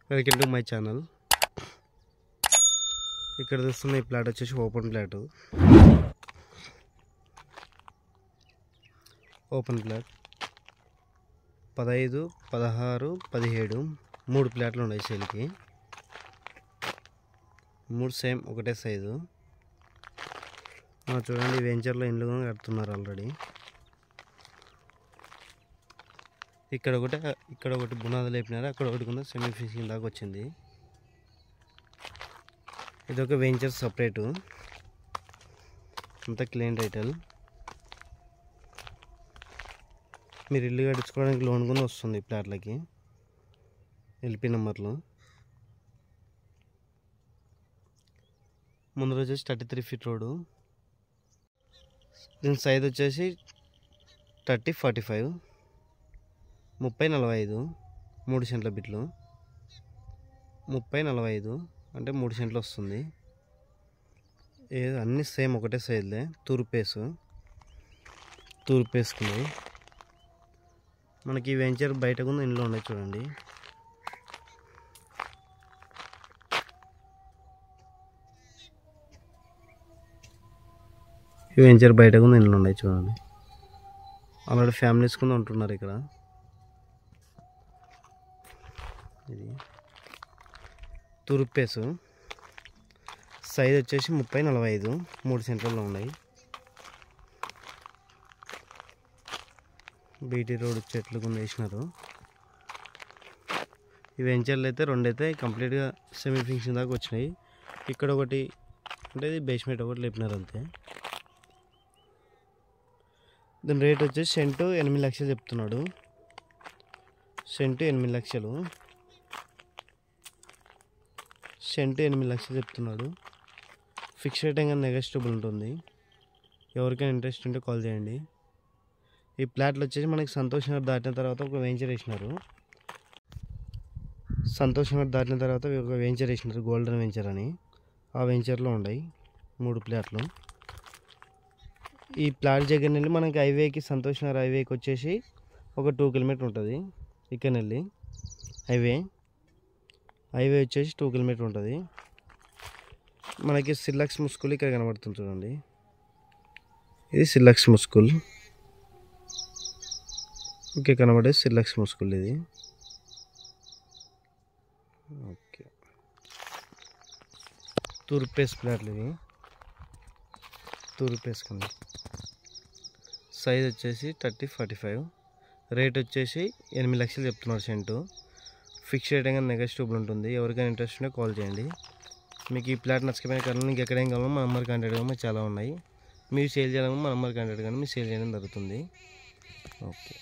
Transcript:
Welcome to my channel. ఇక్కడ చూస్తున్న ఈ ప్లాట్ వచ్చేసి ఓపెన్ ప్లాట్. ఓపెన్ ప్లాట్ 15, 16, 17 3 ప్లాట్లు ఉన్నాయి సేల్కి. 3 సేమ్ ఒకటే సైజు. చూడండి వెంచర్లో ఇండ్లు కడుతున్నారు ఆల్రెడీ. ఇక్కడ ఒకటి బునాది లేపినారు, అక్కడ ఒకటి కూడా సెమీ ఫినిషింగ్ దాకా వచ్చింది. ఇదొక వెంచర్ సపరేటు, అంతా క్లీన్ టైటిల్. మీరు ఇల్లు కట్టించుకోవడానికి లోన్ కూడా వస్తుంది ప్లాట్లకి, ఎల్పి నెంబర్లు. ముందు వచ్చేసి 33 ఫీట్ రోడ్డు. దీని సైజ్ వచ్చేసి 30-45, 30-45 3 సెంట్ల బిట్లు. 30-45 అంటే 3 సెంట్లు వస్తుంది. అన్నీ సేమ్ ఒకటే సైజులే. తూర్పు వేసుకున్నాయి. మనకి ఈ వెంచర్ బయట కూడా ఇంట్లో ఉన్నాయి చూడండి. ఈ వెంచర్ బయట కూడా ఇంట్లో ఉన్నాయి చూడండి. ఆల్రెడీ ఫ్యామిలీస్ కూడా ఉంటున్నారు ఇక్కడ. ఇది తూర్పేసు. సైజ్ వచ్చేసి 30-45 3 సెంట్లలో ఉన్నాయి. బీటీ రోడ్ చెట్లు కొన్ని వేసినారు. ఈ వెంచర్లు అయితే 2 అయితే కంప్లీట్గా సెమీ ఫినిషింగ్ దాకా వచ్చినాయి. ఇక్కడ ఒకటి అంటే ఇది బేస్మెంట్ ఒకటి లేపినారు అంతే. దీని రేట్ వచ్చేసి సెంటు 8 లక్షలు చెప్తున్నాడు. సెంటు 8 లక్షలు చెప్తున్నాడు. ఫిక్స్ రేట్ ఇంకా నెగోషియబుల్ ఉంటుంది. ఎవరికైనా ఇంట్రెస్ట్ ఉంటే కాల్ చేయండి. ఈ ప్లాట్లు వచ్చేసి మనకి సంతోష్ నగర్ దాటిన తర్వాత ఒక వెంచర్ వేసినారు. గోల్డెన్ వెంచర్ అని. ఆ వెంచర్లో ఉన్నాయి 3 ప్లాట్లు. ఈ ప్లాట్ దగ్గర నుండి మనకి హైవేకి, సంతోష్ నగర్ హైవేకి వచ్చేసి ఒక 2 కిలోమీటర్ ఉంటుంది. ఇక్కడ నుండి హైవే వచ్చేసి 2 కిలోమీటర్ ఉంటుంది. మనకి సిల్లక్స్ ముస్కూల్ ఇక్కడ కనబడుతుంది చూడండి. ఇది సిల్లక్స్ ముస్కూల్. ఓకే, కనబడే సిల్లక్స్ ముస్కూల్ ఇది. ఓకే, తూర్పేస్ ప్లాట్లు ఇవి. తూర్పేసుకుంది. సైజ్ వచ్చేసి 30-45. రేట్ వచ్చేసి 8 లక్షలు చెప్తున్నారు సెంటు. ఫిక్స్ రేట్ అయినా నెగోషియబుల్ ఉంటుంది. ఎవరికైనా ఇంట్రెస్ట్ ఉంటే కాల్ చేయండి. మీకు ఈ ప్లాట్ నచ్చకపోయిన కారణం ఇంకెక్కడేం కావాలో మా నెంబర్ కాంటాక్ట్ కానీ చాలా ఉన్నాయి. మీరు సేల్ చేయాలని మా నెంబర్ కాంటాక్ట్ కానీ మీరు సేల్ చేయడం జరుగుతుంది. ఓకే.